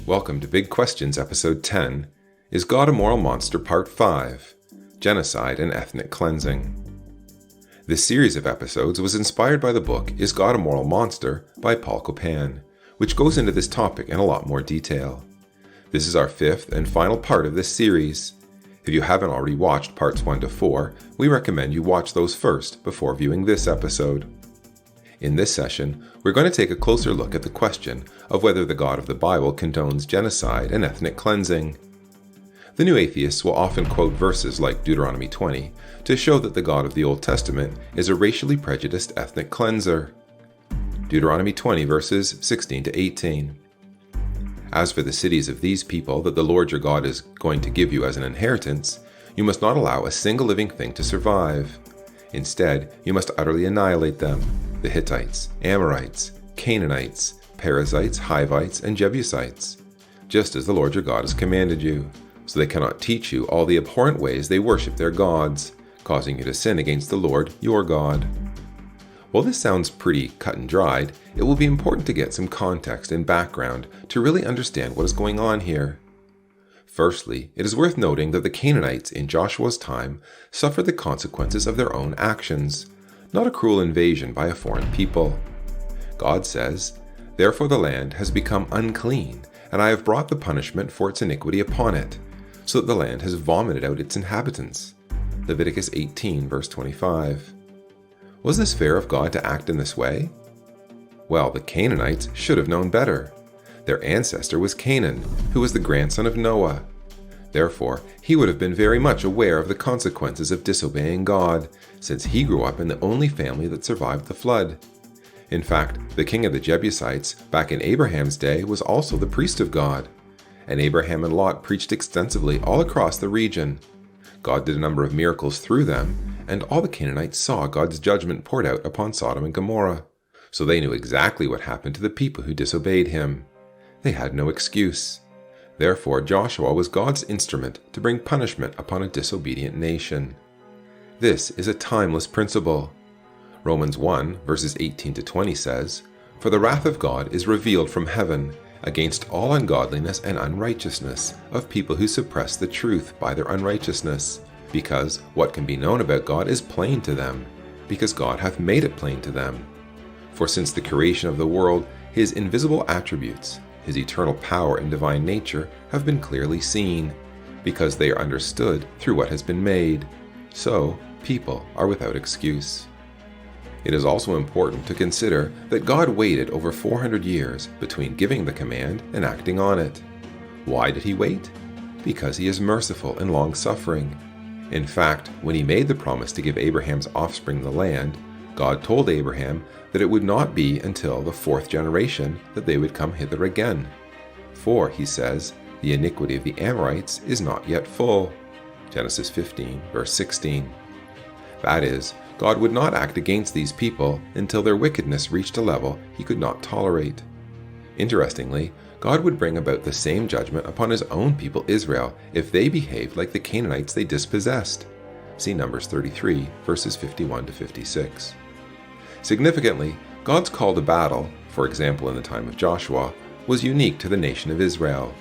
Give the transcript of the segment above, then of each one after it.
Welcome to Big Questions Episode 10, Is God a Moral Monster Part 5, Genocide and Ethnic Cleansing. This series of episodes was inspired by the book Is God a Moral Monster by Paul Copan, which goes into this topic in a lot more detail. This is our fifth and final part of this series. If you haven't already watched parts 1 to 4, we recommend you watch those first before viewing this episode. In this session, we're going to take a closer look at the question of whether the God of the Bible condones genocide and ethnic cleansing. The new atheists will often quote verses like Deuteronomy 20 to show that the God of the Old Testament is a racially prejudiced ethnic cleanser. Deuteronomy 20 verses 16 to 18. As for the cities of these people that the Lord your God is going to give you as an inheritance, you must not allow a single living thing to survive. Instead, you must utterly annihilate them. The Hittites, Amorites, Canaanites, Perizzites, Hivites, and Jebusites, just as the Lord your God has commanded you, so they cannot teach you all the abhorrent ways they worship their gods, causing you to sin against the Lord your God. While this sounds pretty cut and dried, it will be important to get some context and background to really understand what is going on here. Firstly, it is worth noting that the Canaanites in Joshua's time suffered the consequences of their own actions, not a cruel invasion by a foreign people. God says, "Therefore the land has become unclean, and I have brought the punishment for its iniquity upon it, so that the land has vomited out its inhabitants." Leviticus 18 verse 25. Was this fair of God to act in this way? Well, the Canaanites should have known better. Their ancestor was Canaan, who was the grandson of Noah. Therefore, he would have been very much aware of the consequences of disobeying God, since he grew up in the only family that survived the flood. In fact, the king of the Jebusites, back in Abraham's day, was also the priest of God. And Abraham and Lot preached extensively all across the region. God did a number of miracles through them, and all the Canaanites saw God's judgment poured out upon Sodom and Gomorrah. So they knew exactly what happened to the people who disobeyed him. They had no excuse. Therefore, Joshua was God's instrument to bring punishment upon a disobedient nation. This is a timeless principle. Romans 1 verses 18 to 20 says, "For the wrath of God is revealed from heaven against all ungodliness and unrighteousness of people who suppress the truth by their unrighteousness, because what can be known about God is plain to them, because God hath made it plain to them. For since the creation of the world, his invisible attributes, his eternal power and divine nature have been clearly seen, because they are understood through what has been made. So, people are without excuse." It is also important to consider that God waited over 400 years between giving the command and acting on it. Why did he wait? Because he is merciful and long-suffering. In fact, when he made the promise to give Abraham's offspring the land, God told Abraham that it would not be until the 4th generation that they would come hither again. For, he says, the iniquity of the Amorites is not yet full. Genesis 15, verse 16. That is, God would not act against these people until their wickedness reached a level he could not tolerate. Interestingly, God would bring about the same judgment upon his own people Israel if they behaved like the Canaanites they dispossessed. See Numbers 33, verses 51 to 56. Significantly, God's call to battle, for example in the time of Joshua, was unique to the nation of Israel.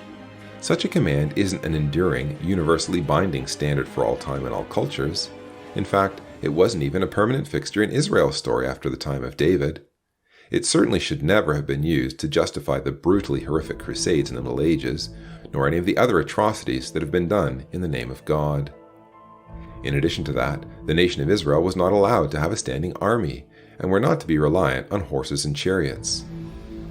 Such a command isn't an enduring, universally binding standard for all time and all cultures. In fact, it wasn't even a permanent fixture in Israel's story after the time of David. It certainly should never have been used to justify the brutally horrific crusades in the Middle Ages, nor any of the other atrocities that have been done in the name of God. In addition to that, the nation of Israel was not allowed to have a standing army, and were not to be reliant on horses and chariots.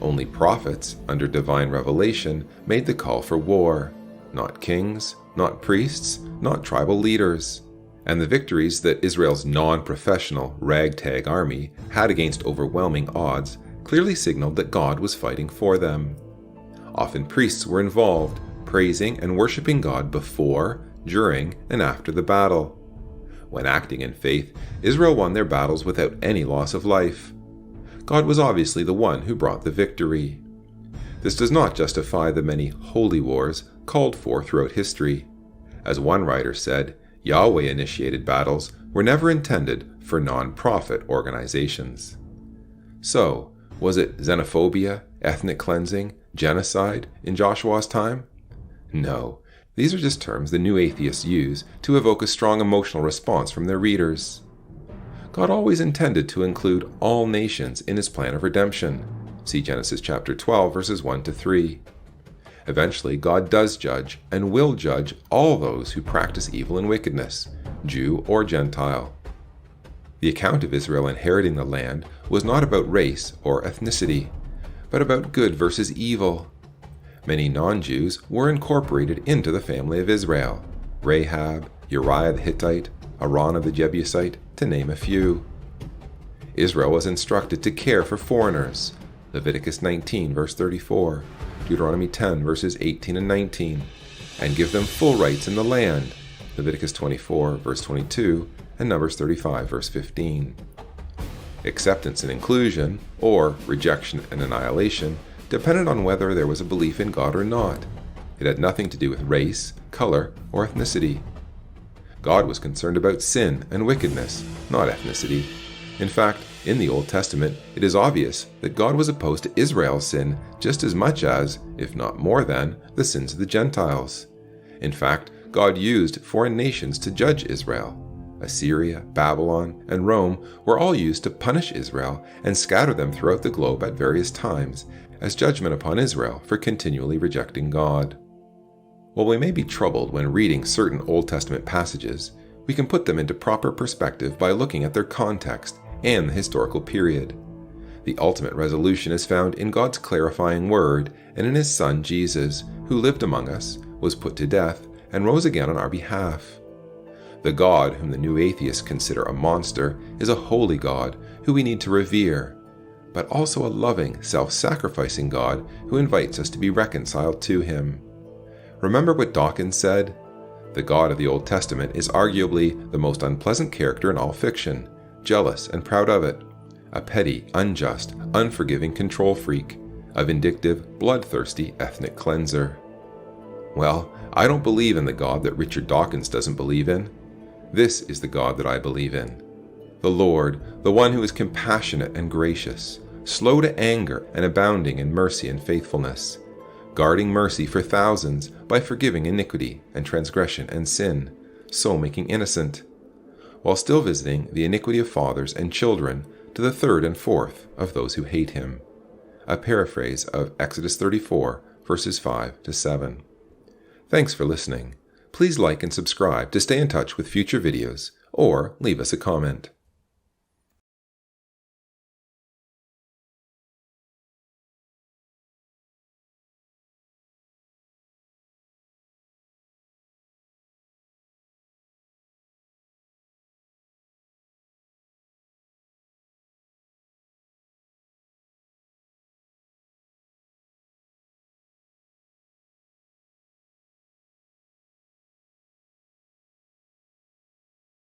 Only prophets, under divine revelation, made the call for war, not kings, not priests, not tribal leaders. And the victories that Israel's non-professional ragtag army had against overwhelming odds clearly signaled that God was fighting for them. Often priests were involved, praising and worshiping God before, during, and after the battle. When acting in faith, Israel won their battles without any loss of life. God was obviously the one who brought the victory. This does not justify the many holy wars called for throughout history. As one writer said, Yahweh-initiated battles were never intended for non-profit organizations. So, was it xenophobia, ethnic cleansing, Genocide in Joshua's time? No, these are just terms the new atheists use to evoke a strong emotional response from their readers. God always intended to include all nations in his plan of redemption. See Genesis chapter 12, verses 1 to 3. Eventually, God does judge and will judge all those who practice evil and wickedness, Jew or Gentile. The account of Israel inheriting the land was not about race or ethnicity, but about good versus evil. Many non-Jews were incorporated into the family of Israel: Rahab, Uriah the Hittite, Araunah the Jebusite, to name a few. Israel was instructed to care for foreigners, Leviticus 19, verse 34, Deuteronomy 10, verses 18 and 19, and give them full rights in the land, Leviticus 24, verse 22, and Numbers 35, verse 15. Acceptance and inclusion, or rejection and annihilation, depended on whether there was a belief in God or not. It had nothing to do with race, color, or ethnicity. God was concerned about sin and wickedness, not ethnicity. In fact, in the Old Testament, it is obvious that God was opposed to Israel's sin just as much as, if not more than, the sins of the Gentiles. In fact, God used foreign nations to judge Israel. Assyria, Babylon, and Rome were all used to punish Israel and scatter them throughout the globe at various times, as judgment upon Israel for continually rejecting God. While we may be troubled when reading certain Old Testament passages, we can put them into proper perspective by looking at their context and the historical period. The ultimate resolution is found in God's clarifying word and in his Son Jesus, who lived among us, was put to death, and rose again on our behalf. The God whom the new atheists consider a monster is a holy God who we need to revere, but also a loving, self-sacrificing God who invites us to be reconciled to him. Remember what Dawkins said? The God of the Old Testament is arguably the most unpleasant character in all fiction, jealous and proud of it, a petty, unjust, unforgiving control freak, a vindictive, bloodthirsty ethnic cleanser. Well, I don't believe in the God that Richard Dawkins doesn't believe in. This is the God that I believe in. The Lord, the one who is compassionate and gracious, slow to anger and abounding in mercy and faithfulness, guarding mercy for thousands by forgiving iniquity and transgression and sin, so making innocent, while still visiting the iniquity of fathers and children to the third and fourth of those who hate him. A paraphrase of Exodus 34, verses 5 to 7. Thanks for listening. Please like and subscribe to stay in touch with future videos, or leave us a comment.